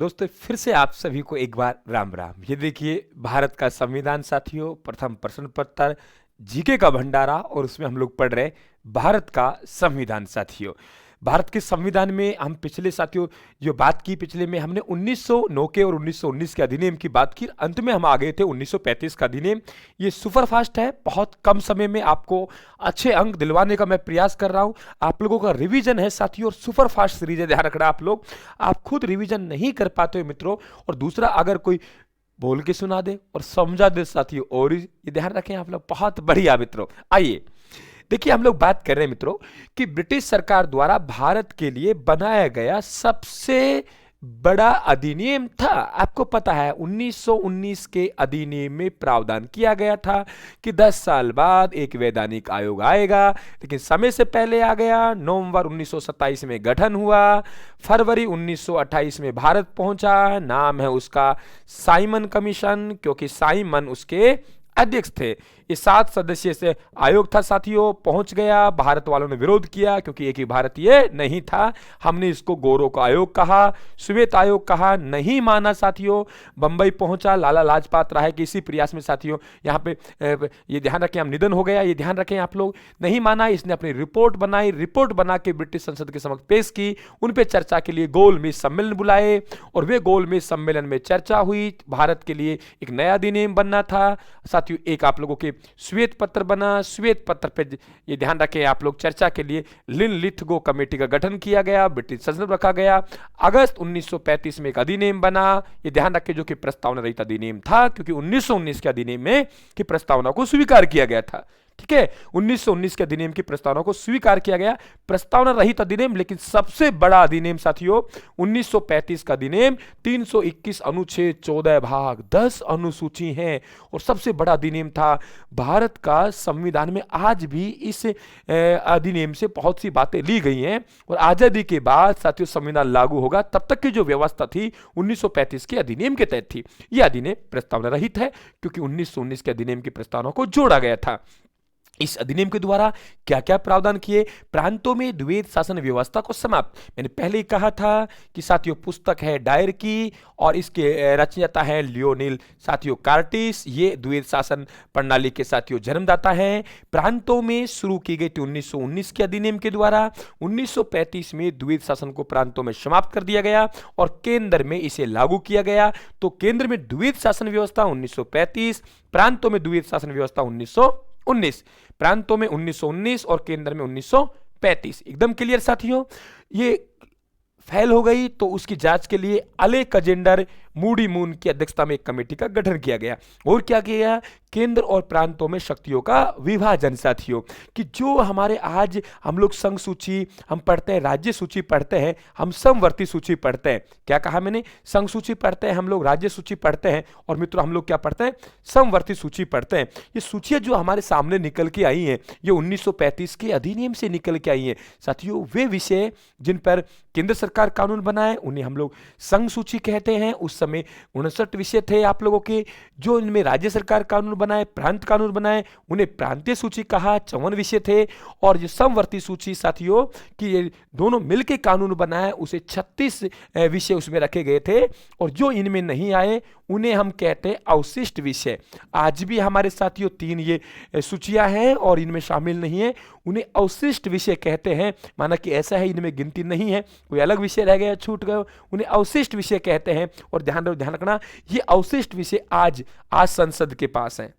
दोस्तों फिर से आप सभी को एक बार राम राम। ये देखिए भारत का संविधान साथियों, प्रथम प्रश्न पत्र जीके का भंडारा और उसमें हम लोग पढ़ रहे भारत का संविधान साथियों। भारत के संविधान में हम पिछले साथियों जो बात की, पिछले में हमने 1909 के और 1919 के अधिनियम की बात की। अंत में हम आ गए थे 1935 का अधिनियम। ये सुपरफास्ट है, बहुत कम समय में आपको अच्छे अंक दिलवाने का मैं प्रयास कर रहा हूं। आप लोगों का रिवीजन है साथियों, और सुपरफास्ट सीरीज है, ध्यान रखना आप लोग। आप खुद रिवीजन नहीं कर पाते हो मित्रों, और दूसरा अगर कोई बोल के सुना दे और समझा दे साथियों, और ये ध्यान रखें आप लोग, बहुत बढ़िया मित्रों। आइए देखिए, हम लोग बात कर रहे हैं मित्रों कि ब्रिटिश सरकार द्वारा भारत के लिए बनाया गया सबसे बड़ा अधिनियम था। आपको पता है 1919 के अधिनियम में प्रावधान किया गया था कि 10 साल बाद एक वैधानिक आयोग आएगा, लेकिन समय से पहले आ गया। नवंबर 1927 में गठन हुआ, फरवरी 1928 में भारत पहुंचा। नाम है उसका साइमन कमीशन, क्योंकि साइमन उसके अध्यक्ष थे। ये 7 सदस्यीय से आयोग था साथियों, पहुंच गया। भारत वालों ने विरोध किया क्योंकि एक ही भारतीय नहीं था। हमने इसको गोरों का आयोग कहा, श्वेत आयोग कहा, नहीं माना साथियों। बंबई पहुंचा, लाला लाजपत राय के इसी प्रयास में साथियों, यहाँ पे ये ध्यान रखें, हम निधन हो गया, ये ध्यान रखें आप लोग। नहीं माना, इसने अपनी रिपोर्ट बनाई, रिपोर्ट बना के ब्रिटिश संसद के समक्ष पेश की। उन पे चर्चा के लिए गोलमेज सम्मेलन बुलाए, और वे गोलमेज सम्मेलन में चर्चा हुई। भारत के लिए एक नया अधिनियम बनना था साथियों। एक आप लोगों के श्वेत पत्र बना, श्वेत पत्र पे ये ध्यान रखें आप लोग, चर्चा के लिए लिनलिथगो कमेटी का गठन किया गया, ब्रिटिश संसद में रखा गया। अगस्त 1935 में एक अधिनियम बना, ये ध्यान रखें, जो कि प्रस्तावना रहित अधिनियम था, क्योंकि 1919 के अधिनियम में की प्रस्तावना को स्वीकार किया गया था। ठीक है, 1919 के अधिनियम की प्रस्तावना को स्वीकार किया गया, प्रस्तावना रहित अधिनियम। लेकिन सबसे बड़ा अधिनियम साथियों 1935 का अधिनियम, 321 अनुच्छेद, 14 भाग, 10 अनुसूची हैं, और सबसे बड़ा अधिनियम था। भारत का संविधान में आज भी इस अधिनियम से बहुत सी बातें ली गई हैं, और आजादी के बाद साथियों संविधान लागू होगा, तब तक की जो व्यवस्था थी 1935 के अधिनियम के तहत थी। यह अधिनियम प्रस्तावना रहित है, क्योंकि 1919 के अधिनियम की प्रस्तावना को जोड़ा गया था। इस अधिनियम के द्वारा क्या क्या प्रावधान किए? प्रांतों में द्वैध शासन व्यवस्था को समाप्त। मैंने पहले ही कहा था कि साथियों पुस्तक है डायर की, और इसके रचयिता है लियोनिल साथियों कार्टिस। ये द्वैध शासन प्रणाली के साथियों जन्मदाता है। प्रांतों में शुरू की गई थी 1919 के अधिनियम के द्वारा। 1935 में द्वैध शासन को प्रांतों में समाप्त कर दिया गया, और केंद्र में इसे लागू किया गया। तो केंद्र में द्वैध शासन व्यवस्था 1935, प्रांतों में द्वैध शासन व्यवस्था 1919। प्रांतों में 1919 और केंद्र में 1935। एकदम क्लियर साथियों। ये फेल हो गई तो उसकी जांच के लिए अलेक्जेंडर मूडी मून की अध्यक्षता में एक कमेटी का गठन किया गया। और क्या किया? केंद्र और प्रांतों में शक्तियों का विभाजन साथियों, कि जो हमारे आज हम लोग संघ सूची हम पढ़ते हैं, राज्य सूची पढ़ते हैं, हम समवर्ती सूची पढ़ते हैं। क्या कहा मैंने? संघ सूची पढ़ते हैं हम लोग, राज्य सूची पढ़ते हैं, और मित्रों हम लोग क्या पढ़ते हैं? समवर्ती सूची पढ़ते हैं। ये सूचियां जो हमारे सामने निकल के आई हैं, ये 1935 के अधिनियम से निकल के आई हैं साथियों। वे विषय जिन पर केंद्र सरकार कानून बनाए उन्हें हम लोग संघ सूची कहते हैं। उस समय 59 विषय थे आप लोगों के। जो इनमें राज्य सरकार कानून बनाए, प्रांत कानून बनाए, उन्हें प्रांतीय सूची कहा। 54 विषय थे। और जो समवर्ती सूची साथियों कि ये दोनों मिलकर कानून बनाए, उसे 36 विषय उसमें रखे गए थे। और जो इनमें नहीं आए उन्हें हम कहते हैं अवशिष्ट विषय। आज भी हमारे साथियों 3 ये सूचियां हैं और इनमें शामिल नहीं है, उन्हें अवशिष्ट विषय कहते हैं। माना कि ऐसा है इनमें गिनती नहीं है, कोई अलग विषय रह गया, छूट गए, उन्हें अवशिष्ट विषय कहते हैं। और ध्यान रखना, ये अवशिष्ट विषय आज संसद के पास है।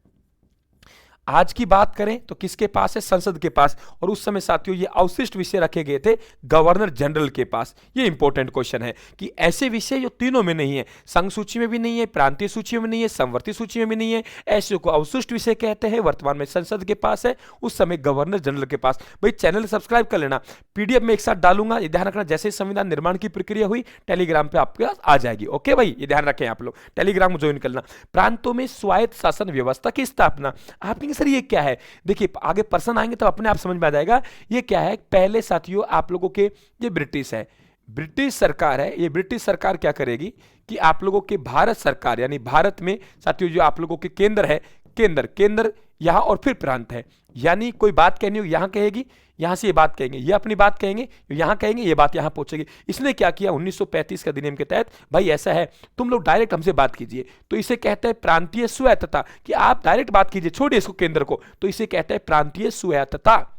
आज की बात करें तो किसके पास है? संसद के पास। और उस समय साथियों ये अवशिष्ट विषय रखे गए थे गवर्नर जनरल के पास। ये इंपॉर्टेंट क्वेश्चन है कि ऐसे विषय जो तीनों में नहीं है, संघ सूची में भी नहीं है, प्रांतीय सूची में नहीं है, समवर्ती सूची में भी नहीं है, ऐसे को अवशिष्ट विषय कहते हैं। वर्तमान में संसद के पास है, उस समय गवर्नर जनरल के पास। भाई चैनल सब्सक्राइब कर लेना, पीडीएफ में एक साथ डालूंगा, ये ध्यान रखना। जैसे संविधान निर्माण की प्रक्रिया हुई टेलीग्राम पे आपके पास आ जाएगी। ओके भाई, ये ध्यान रखें आप लोग, टेलीग्राम में ज्वाइन करना। प्रांतों में स्वायत्त शासन व्यवस्था की स्थापना। आप कहेंगे सर ये क्या है? देखिए आगे पर्सन आएंगे तो अपने आप समझ में आ जाएगा ये क्या है। पहले साथियों आप लोगों के ये ब्रिटिश है, ब्रिटिश सरकार है। ये ब्रिटिश सरकार क्या करेगी कि आप लोगों के भारत सरकार यानी भारत में साथियों जो आप लोगों के केंद्र है, केंद्र यहाँ और फिर प्रांत है, यानी कोई बात कहनी हो यहाँ कहेगी, यहाँ से ये बात कहेंगे, ये अपनी बात कहेंगे, यहाँ कहेंगे, ये बात यहाँ पहुंचेगी। इसने क्या किया 1935 के अधिनियम के तहत, भाई ऐसा है तुम लोग डायरेक्ट हमसे बात कीजिए, तो इसे कहते हैं प्रांतीय स्वायत्तता, कि आप डायरेक्ट बात कीजिए, छोड़िए इसको केंद्र को, तो इसे कहते हैं प्रांतीय स्वायत्तता।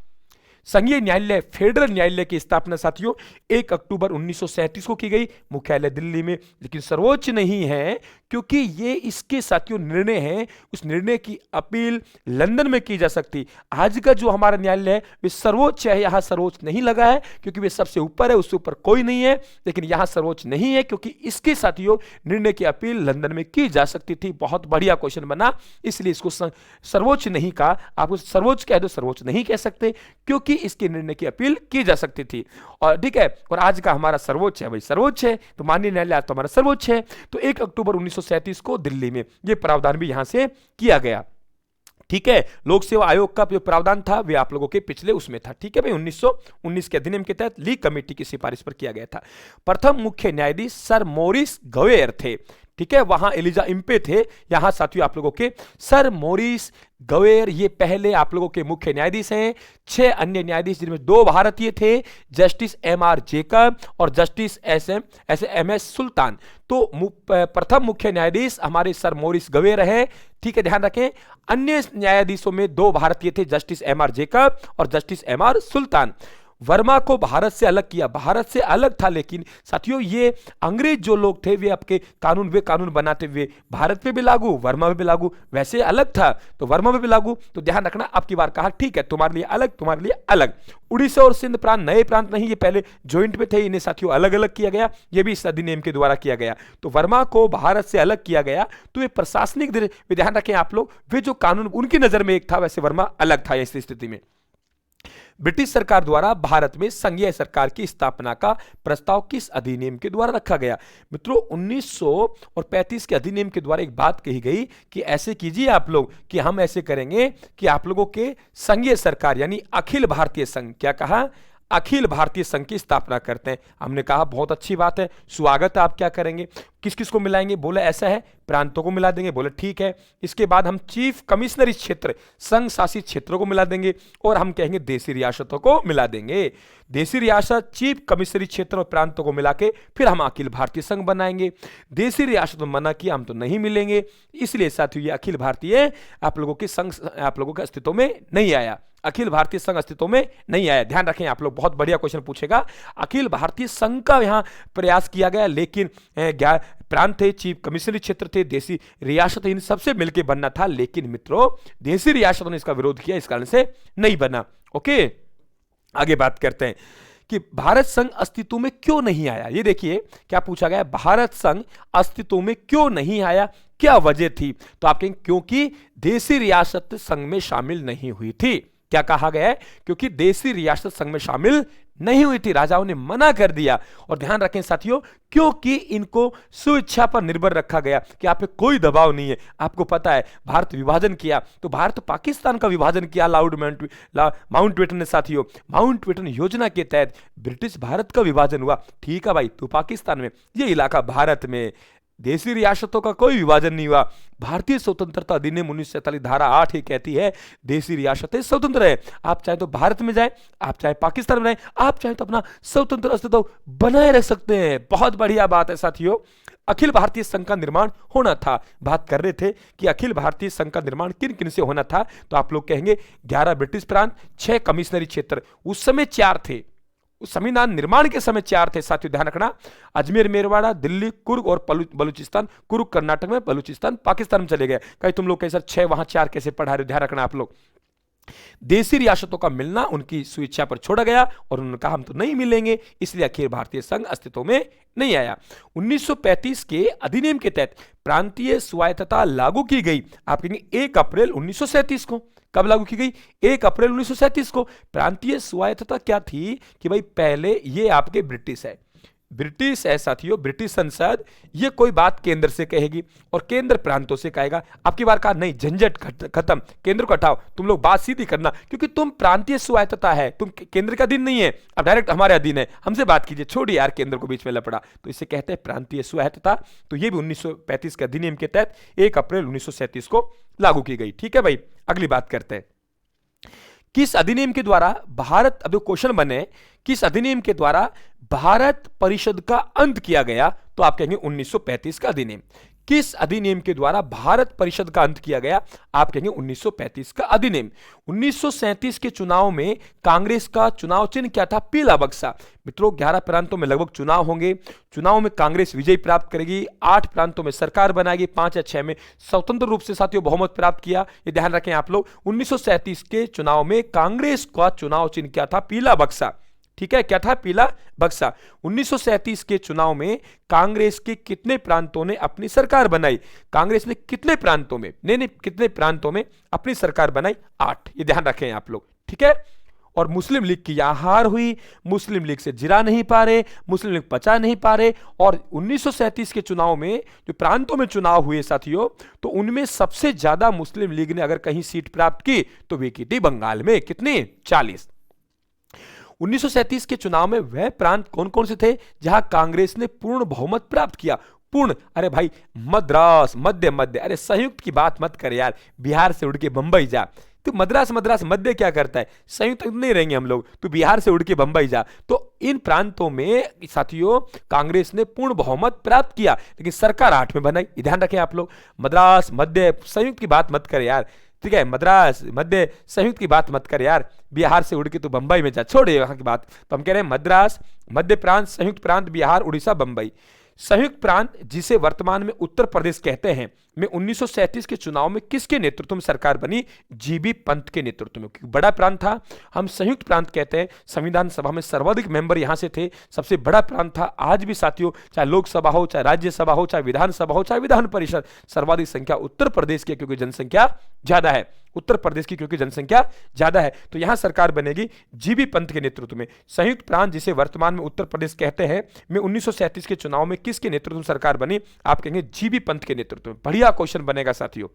संघीय न्यायालय, फेडरल न्यायालय की स्थापना साथियों 1 अक्टूबर 1937 को की गई, मुख्यालय दिल्ली में, लेकिन सर्वोच्च नहीं है, क्योंकि ये इसके साथियों निर्णय है, उस निर्णय की अपील लंदन में की जा सकती। आज का जो हमारा न्यायालय है वे सर्वोच्च है, यहां सर्वोच्च नहीं लगा है क्योंकि वे सबसे ऊपर है, उससे ऊपर कोई नहीं है, लेकिन यहां सर्वोच्च नहीं है क्योंकि इसके साथियों निर्णय की अपील लंदन में की जा सकती थी। बहुत बढ़िया क्वेश्चन बना, इसलिए इसको सर्वोच्च नहीं कहा, आप सर्वोच्च कह दो, सर्वोच्च नहीं कह सकते क्योंकि इसके निर्णय की अपील की जा सकती थी। और ठीक है, और आज का हमारा सर्वोच्च है, भाई सर्वोच्च है, तो माननीय न्यायालय आज तो हमारा सर्वोच्च है। तो 1 अक्टूबर 1937 को दिल्ली में यह प्रावधान भी यहां से किया गया। ठीक है, लोक सेवा आयोग का जो प्रावधान था वे आप लोगों के पिछले उसमें था। ठीक है भाई, 1919 के अधिनियम के तहत लीग कमेटी की सिफारिश पर किया गया था। प्रथम मुख्य न्यायाधीश सर मॉरिस गवेयर थे। ठीक है, वहां एलिजा इम्पे थे, यहां साथियों आप लोगों के सर मॉरिस गवेयर ये पहले आप लोगों के मुख्य न्यायाधीश हैं। 6 अन्य न्यायाधीश जिनमें 2 भारतीय थे, जस्टिस एम.आर. जेकब और जस्टिस एम.एस. सुल्तान। तो प्रथम मुख्य न्यायाधीश हमारे सर मॉरिस गवेयर है। ठीक है, ध्यान रखें, अन्य न्यायाधीशों में 2 भारतीय थे, जस्टिस एम.आर. जेकब और जस्टिस एम.आर. सुल्तान। वर्मा को भारत से अलग किया, भारत से अलग था, लेकिन साथियों ये अंग्रेज जो लोग थे वे आपके कानून बनाते हुए भारत पे भी लागू, वर्मा पे भी लागू, वैसे अलग था तो वर्मा पे भी लागू। तो ध्यान रखना, अब की बार कहा ठीक है तुम्हारे लिए अलग, तुम्हारे लिए अलग। उड़ीसा और सिंध प्रांत नए प्रांत नहीं, ये पहले ज्वाइंट में थे, इन्हें साथियों अलग अलग किया गया, ये भी इस अधिनियम के द्वारा किया गया। तो वर्मा को भारत से अलग किया गया, तो ये प्रशासनिक ध्यान रखें आप लोग, वे जो कानून उनकी नजर में एक था वैसे वर्मा अलग था इस स्थिति में। ब्रिटिश सरकार द्वारा भारत में संघीय सरकार की स्थापना का प्रस्ताव किस अधिनियम के द्वारा रखा गया? मित्रों 1935 के अधिनियम के द्वारा एक बात कही गई कि ऐसे कीजिए आप लोग कि हम ऐसे करेंगे कि आप लोगों के संघीय सरकार यानी अखिल भारतीय संघ, क्या कहा? अखिल भारतीय संघ की स्थापना करते हैं। हमने कहा बहुत अच्छी बात है, स्वागत है, आप क्या करेंगे, किस किस को मिलाएंगे? बोले ऐसा है, प्रांतों को मिला देंगे। बोले ठीक है। इसके बाद हम चीफ कमिश्नरी क्षेत्र, संघ शासित क्षेत्रों को मिला देंगे और हम कहेंगे देशी रियासतों को मिला देंगे। देशी रियासत, चीफ कमिश्नरी क्षेत्र और प्रांतों को मिला के फिर हम अखिल भारतीय संघ बनाएंगे। देशी रियासत में मना किया, हम तो नहीं मिलेंगे, इसलिए साथियों ये अखिल भारतीय आप लोगों के संघ आप लोगों के अस्तित्व में नहीं आया, अखिल भारतीय संघ अस्तित्व में नहीं आया। ध्यान रखें आप लोग, बहुत बढ़िया क्वेश्चन पूछेगा। अखिल भारतीय संघ का यहां प्रयास किया गया, लेकिन प्रांत थे, चीफ कमिश्नरी क्षेत्र थे, देशी रियासत, इन सबसे मिलकर बनना था, लेकिन मित्रों देशी रियासतों ने इसका विरोध किया, इस कारण से नहीं बना। ओके, आगे बात करते हैं कि भारत संघ अस्तित्व में क्यों नहीं आया। ये देखिए क्या पूछा गया, भारत संघ अस्तित्व में क्यों नहीं आया, क्या वजह थी? तो आप कहेंगे क्योंकि देशी रियासत संघ में शामिल नहीं हुई थी। क्या कहा गया है? क्योंकि देशी रियासत संघ में शामिल नहीं हुई थी, राजाओं ने मना कर दिया। और ध्यान रखें साथियों, क्योंकि इनको स्वेच्छा पर निर्भर रखा गया कि आप पे कोई दबाव नहीं है। आपको पता है भारत विभाजन किया तो भारत पाकिस्तान का विभाजन किया माउंटबेटन ने। साथियों माउंटबेटन योजना के तहत ब्रिटिश भारत का विभाजन हुआ। ठीक है भाई, तू पाकिस्तान में, ये इलाका भारत में। देशी रियासतों का कोई विभाजन नहीं हुआ। भारतीय स्वतंत्रता अधिनियम 1947 धारा 8 ही कहती है देशी रियासतें स्वतंत्र है। आप चाहे तो भारत में जाए, आप चाहे पाकिस्तान में जाए, आप चाहे तो अपना स्वतंत्र अस्तित्व बनाए रख सकते हैं। बहुत बढ़िया बात है साथियों। अखिल भारतीय संघ का निर्माण होना था, बात कर रहे थे कि अखिल भारतीय संघ का निर्माण किन किन से होना था, तो आप लोग कहेंगे 11 ब्रिटिश प्रांत, 6 कमिश्नरी क्षेत्र, उस समय 4 थे, संविधान निर्माण के समय 4 थे साथियों, ध्यान रखना। अजमेर, मेरवाड़ा, दिल्ली, कुर्ग और बलूचिस्तान। कुर्ग कर्नाटक में, बलूचिस्तान पाकिस्तान में चले गए। कहीं तुम लोग कहीं सर 6 वहां 4 कैसे पढ़ा रहे हो? ध्यान रखना आप लोग। देशी रियासतों का मिलना उनकी स्वेच्छा पर छोड़ा गया और उन्होंने कहा हम तो नहीं मिलेंगे, इसलिए अखिल भारतीय संघ अस्तित्व में नहीं आया। 1935 के अधिनियम के तहत प्रांतीय स्वायत्तता लागू की गई। आप कहेंगे 1 अप्रैल 1937 को। कब लागू की गई? 1 अप्रैल 1937 को। प्रांतीय स्वायत्तता क्या थी कि भाई पहले ये आपके ब्रिटिश है, ब्रिटिश है साथियों, ब्रिटिश संसद ये कोई बात केंद्र से कहेगी और केंद्र प्रांतों से कहेगा। अब की बार कहा नहीं, झंझट खत्म, केंद्र को हटाओ, तुम लोग बात सीधी करना, क्योंकि तुम प्रांतीय स्वायत्तता है, तुम केंद्र का अधीन नहीं है, अब डायरेक्ट हमारे अधीन है, हमसे बात कीजिए, छोड़िए यार केंद्र को बीच में लपड़ा। तो इसे कहते हैं प्रांतीय स्वायत्तता। तो ये भी 1935 के अधिनियम के तहत 1 अप्रैल 1937 को लागू की गई। ठीक है भाई, अगली बात करते हैं। किस अधिनियम के द्वारा भारत, अब क्वेश्चन बने, किस अधिनियम के द्वारा भारत परिषद का अंत किया गया? तो आप कहेंगे 1935 का अधिनियम। किस अधिनियम के द्वारा भारत परिषद का अंत किया गया? आप कहेंगे 1935 का अधिनियम। 1937 के चुनाव में कांग्रेस का चुनाव चिन्ह क्या था? पीला बक्सा। मित्रों 11 प्रांतों में लगभग चुनाव होंगे, चुनाव में कांग्रेस विजय प्राप्त करेगी, 8 प्रांतों में सरकार बनाएगी, 5 या 6 में स्वतंत्र रूप से साथियों बहुमत प्राप्त किया। ये ध्यान रखें आप लोग, 1937 के चुनाव में कांग्रेस का चुनाव चिन्ह क्या था? पीला बक्सा। ठीक है, क्या था? पीला बक्सा। 1937 के चुनाव में कांग्रेस के कितने प्रांतों ने अपनी सरकार बनाई? कांग्रेस ने कितने प्रांतों में, नहीं कितने प्रांतों में अपनी सरकार बनाई? 8। ये ध्यान रखें आप लोग। ठीक है, और मुस्लिम लीग की यहां हार हुई, मुस्लिम लीग से जिरा नहीं पा रहे, मुस्लिम लीग पचा नहीं पा रहे। और 1937 के चुनाव में जो प्रांतों में चुनाव हुए साथियों, तो उनमें सबसे ज्यादा मुस्लिम लीग ने अगर कहीं सीट प्राप्त की तो वे की थी बंगाल में। कितनी? 40। 1937 के चुनाव में वह प्रांत कौन कौन से थे जहां कांग्रेस ने पूर्ण बहुमत प्राप्त किया? पूर्ण, अरे भाई मद्रास, मध्य, अरे संयुक्त की बात मत कर यार, बिहार से उड़ के बंबई जा। तो मद्रास मध्य क्या करता है? संयुक्त नहीं रहेंगे हम लोग, तो बिहार से उड़ के बंबई जा। तो इन प्रांतों में साथियों कांग्रेस ने पूर्ण बहुमत प्राप्त किया, लेकिन सरकार 8 में बनाई। ध्यान रखें आप लोग, मद्रास मध्य संयुक्त की बात मत कर यार। ठीक है, मद्रास मध्य संयुक्त की बात मत कर यार, बिहार से उड़ के तो बंबई में जा, छोड़े वहां की बात। तो हम कह रहे हैं मद्रास, मध्य प्रांत, संयुक्त प्रांत, बिहार, उड़ीसा, बंबई। संयुक्त प्रांत जिसे वर्तमान में उत्तर प्रदेश कहते हैं, में 1937 के चुनाव में किसके नेतृत्व में सरकार बनी? जीबी पंत के नेतृत्व में, क्योंकि बड़ा प्रांत था, हम संयुक्त प्रांत कहते हैं। संविधान सभा में सर्वाधिक मेंबर यहां से थे, सबसे बड़ा प्रांत था। आज भी साथियों, चाहे लोकसभा हो, चाहे राज्यसभा हो, चाहे विधानसभा हो, चाहे विधान परिषद, सर्वाधिक संख्या उत्तर प्रदेश की, क्योंकि जनसंख्या ज्यादा है, उत्तर प्रदेश की क्योंकि जनसंख्या ज्यादा है। तो यहां सरकार बनेगी जीबी पंत के नेतृत्व में। संयुक्त प्रांत जिसे वर्तमान में उत्तर प्रदेश कहते हैं, में 1937 के चुनाव में किसके नेतृत्व में सरकार बनी? आप कहेंगे जीबी पंत के नेतृत्व में। बढ़िया क्वेश्चन बनेगा साथियों,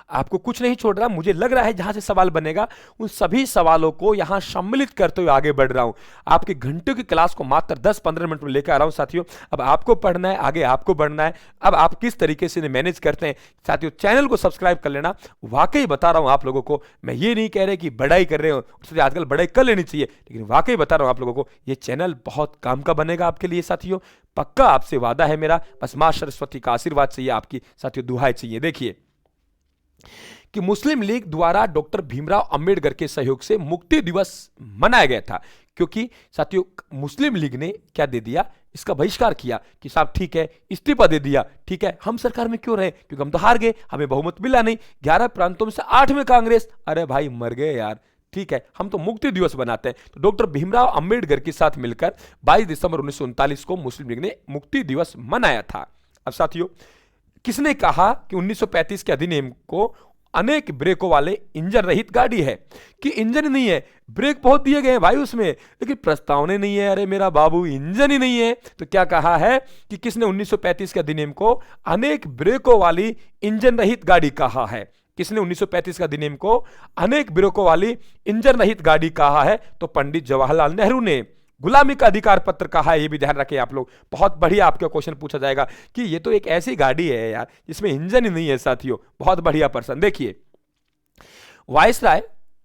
आपको कुछ नहीं छोड़ रहा, मुझे लग रहा है जहां से सवाल बनेगा उन सभी सवालों को यहां सम्मिलित करते हुए आगे बढ़ रहा हूं। आपके घंटों की क्लास को मात्र 10-15 मिनट में लेकर आ रहा हूं साथियों। अब आपको पढ़ना है, आगे आपको बढ़ना है। अब आप किस तरीके से मैनेज करते हैं साथियों, चैनल को सब्सक्राइब कर लेना। वाकई बता रहा हूं आप लोगों को, मैं ये नहीं कह रहे कि बड़ाई कर रहे हो, उससे आजकल बड़ाई कर लेनी चाहिए, लेकिन वाकई बता रहा हूं आप लोगों को, ये चैनल बहुत काम का बनेगा आपके लिए साथियों। पक्का आपसे वादा है मेरा, बस मां सरस्वती का आशीर्वाद चाहिए, आपकी साथियों दुहाई चाहिए। देखिए कि मुस्लिम लीग द्वारा डॉक्टर भीमराव अंबेडकर के सहयोग से मुक्ति दिवस मनाया गया था, क्योंकि साथियों मुस्लिम लीग ने क्या दे दिया? इसका बहिष्कार किया कि साहब ठीक है, इस्तीफा दे दिया, ठीक है, हम सरकार में क्यों रहे? क्योंकि हम तो हार गए, हमें बहुमत मिला नहीं। 11 प्रांतों में से 8 में कांग्रेस, अरे भाई मर गए यार। ठीक है, हम तो मुक्ति दिवस बनाते हैं। तो डॉक्टर भीमराव अंबेडकर के साथ मिलकर 22 दिसंबर 1939 को मुस्लिम लीग ने मुक्ति दिवस मनाया था। अब साथियों, किसने कहा कि 1935 के अधिनियम को अनेक ब्रेकों वाले इंजन रहित गाड़ी है? कि इंजन नहीं है, ब्रेक बहुत दिए गए हैं भाई उसमें, लेकिन प्रस्तावने नहीं है। अरे मेरा बाबू, इंजन ही नहीं है। तो क्या कहा है कि किसने 1935 के अधिनियम को अनेक ब्रेकों वाली इंजन रहित गाड़ी कहा है? किसने 1935 का अधिनियम को अनेक ब्रेकों वाली इंजन रहित गाड़ी कहा है? तो पंडित जवाहरलाल नेहरू ने। गुलामी का अधिकार पत्र कहा है, ये भी ध्यान रखें आप लोग। बहुत बढ़िया आपका क्वेश्चन पूछा जाएगा कि ये तो एक ऐसी गाड़ी है यार जिसमें इंजन ही नहीं है साथियों। बहुत बढ़िया प्रश्न। देखिए, वायसराय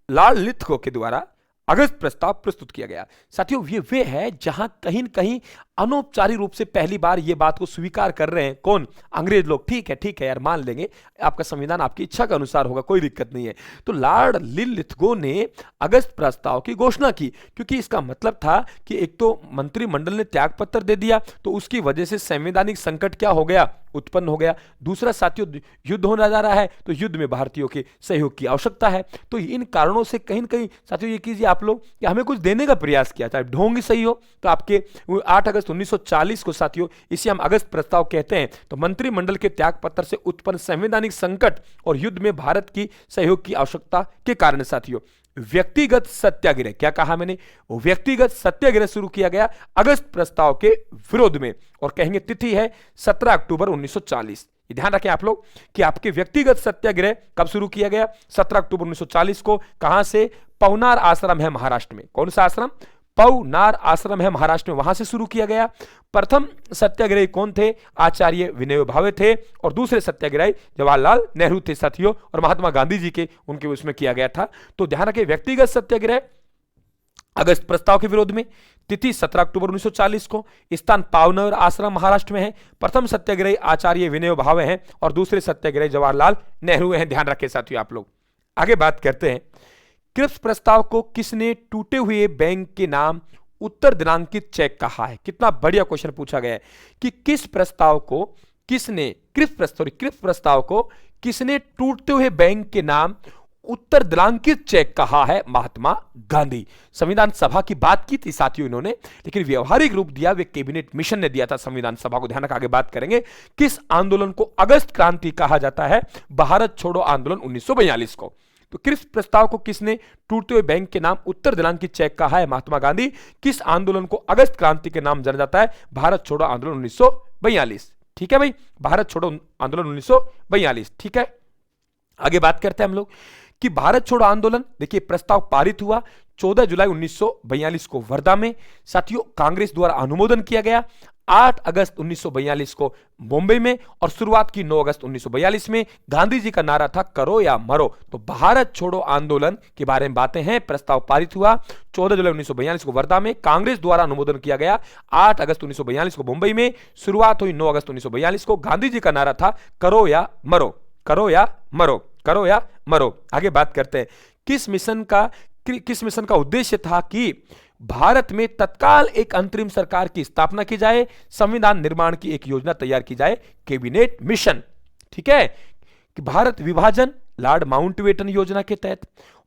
लॉर्ड लिथगो के द्वारा अगस्त प्रस्ताव प्रस्तुत किया गया साथियों। ये वे है जहां कहीं न कहीं अनौपचारिक रूप से पहली बार ये बात को स्वीकार कर रहे हैं। कौन? अंग्रेज लोग। ठीक है यार, मान लेंगे, आपका संविधान आपकी इच्छा के अनुसार होगा, कोई दिक्कत नहीं है। तो लॉर्ड लिथगो ने अगस्त प्रस्ताव की घोषणा की, क्योंकि इसका मतलब था कि एक तो मंत्रिमंडल ने त्याग पत्र दे दिया, तो उसकी वजह से संवैधानिक संकट क्या हो गया? उत्पन्न हो गया। दूसरा साथियों, युद्ध होने जा रहा है, तो युद्ध में भारतीयों के सहयोग की आवश्यकता है। तो इन कारणों से कहीं न कहीं साथियों ये कीजिए आप लोग कि हमें कुछ देने का प्रयास किया, चाहे ढोंग सही हो। तो आपके 8 अगस्त 1940 को साथियों, इसे हम अगस्त प्रस्ताव कहते हैं। तो मंत्रिमंडल के त्याग पत्र से उत्पन्न संवैधानिक संकट और युद्ध में भारत की सहयोग की आवश्यकता के कारण साथियों व्यक्तिगत सत्याग्रह, क्या कहा मैंने, वो व्यक्तिगत सत्याग्रह शुरू किया गया अगस्त प्रस्ताव के विरोध में, और कहेंगे तिथि है 17 अक्टूबर 1940। ये ध्यान रखें आप लोग कि आपके व्यक्तिगत सत्याग्रह कब शुरू किया गया, 17 अक्टूबर 1940 को। कहां से, पवनार आश्रम है महाराष्ट्र में। कौन सा आश्रम, पवनार आश्रम है महाराष्ट्र में, वहां से शुरू किया गया। प्रथम सत्याग्रही कौन थे, आचार्य विनोबा भावे थे, और दूसरे सत्याग्रही जवाहरलाल नेहरू थे साथियों, और महात्मा गांधी जी के उनके उसमें किया गया था। तो ध्यान रखें, व्यक्तिगत सत्याग्रह अगस्त प्रस्ताव के विरोध में, तिथि 17 अक्टूबर 1940 को, स्थान पावनार आश्रम महाराष्ट्र में है, प्रथम सत्याग्रही आचार्य विनोबा भावे हैं, और दूसरे सत्याग्रही जवाहरलाल नेहरू हैं। ध्यान रखें साथियों आप लोग। आगे बात करते हैं, क्रिप्स प्रस्ताव को किसने टूटे हुए बैंक के नाम उत्तर दिनांकित चेक कहा है। कितना बढ़िया क्वेश्चन पूछा गया है कि किस प्रस्ताव को किसने, क्रिप्स प्रस्ताव को किसने टूटते हुए बैंक के नाम उत्तर दिनांकित चेक कहा है, महात्मा गांधी। संविधान सभा की बात की थी साथियों इन्होंने, लेकिन व्यवहारिक रूप दिया वे कैबिनेट मिशन ने दिया था संविधान सभा को। ध्यान रखा, आगे बात करेंगे। किस आंदोलन को अगस्त क्रांति कहा जाता है, भारत छोड़ो आंदोलन 1942 को। तो क्रिप्स प्रस्ताव को किसने टूटते हुए बैंक के नाम उत्तर दिनांकित चेक कहा है, महात्मा गांधी। किस आंदोलन को अगस्त क्रांति के नाम जाना जाता है, भारत छोड़ो आंदोलन 1942। ठीक है भाई, भारत छोड़ो आंदोलन 1942। ठीक है, आगे बात करते हैं हम लोग कि भारत छोड़ो आंदोलन, देखिए प्रस्ताव पारित हुआ 14 जुलाई 1942 को वर्धा में। साथियों कांग्रेस द्वारा अनुमोदन किया गया 8 अगस्त 1942 को बॉम्बे में, और शुरुआत की 9 अगस्त 1942 में। गांधी जी का नारा था करो या मरो। तो भारत छोड़ो आंदोलन के बारे में बातें हैं। प्रस्ताव पारित हुआ 14 जुलाई 1942 को वर्धा में, कांग्रेस द्वारा अनुमोदन किया गया 8 अगस्त 1942 को मुंबई में, शुरुआत हुई 9 अगस्त 1942 को। गांधी जी का नारा था करो या मरो, करो या मरो, करो या मरो। आगे बात करते हैं, किस मिशन का उद्देश्य था कि भारत में तत्काल एक अंतरिम सरकार की स्थापना की जाए, संविधान निर्माण की एक योजना तैयार की जाए, कैबिनेट मिशन। ठीक है, कि भारत विभाजन लॉर्ड माउंटबेटन योजना के तहत।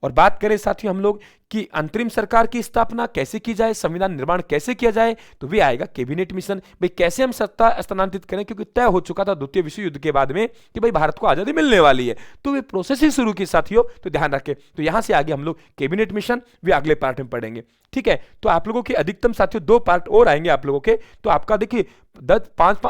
और बात करें साथियों हम लोग कि अंतरिम सरकार की स्थापना कैसे की जाए, संविधान निर्माण कैसे किया जाए, तो वे आएगा कैबिनेट मिशन। भाई कैसे हम सत्ता स्थानांतरित करें, क्योंकि तय हो चुका था द्वितीय विश्व युद्ध के बाद में कि भाई भारत को आजादी मिलने वाली है, तो वे प्रोसेस ही शुरू की साथियों। तो ध्यान रखें, तो यहां से आगे हम लोग कैबिनेट मिशन वे अगले पार्ट में पढ़ेंगे। ठीक है, तो आप लोगों के अधिकतम साथियों 2 पार्ट और आएंगे आप लोगों के। तो आपका देखिए 5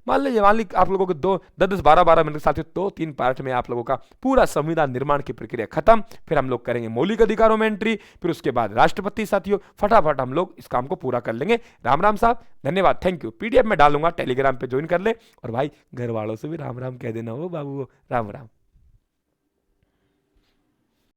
मान लीजिए आप लोगों के 10 12 मिनट साथियों, 2-3 पार्ट में आप लोगों का पूरा संविधान निर्माण की प्रक्रिया खत्म। फिर हम लोग करेंगे मौलिक अधिकारों में एंट्री, फिर उसके बाद राष्ट्रपति। साथियों फटाफट हम लोग इस काम को पूरा कर लेंगे। राम राम साहब, धन्यवाद, थैंक यू। पीडीएफ में डालूंगा, टेलीग्राम पे ज्वाइन कर ले, और भाई घर वालों से भी राम राम कह देना हो बाबू, राम राम।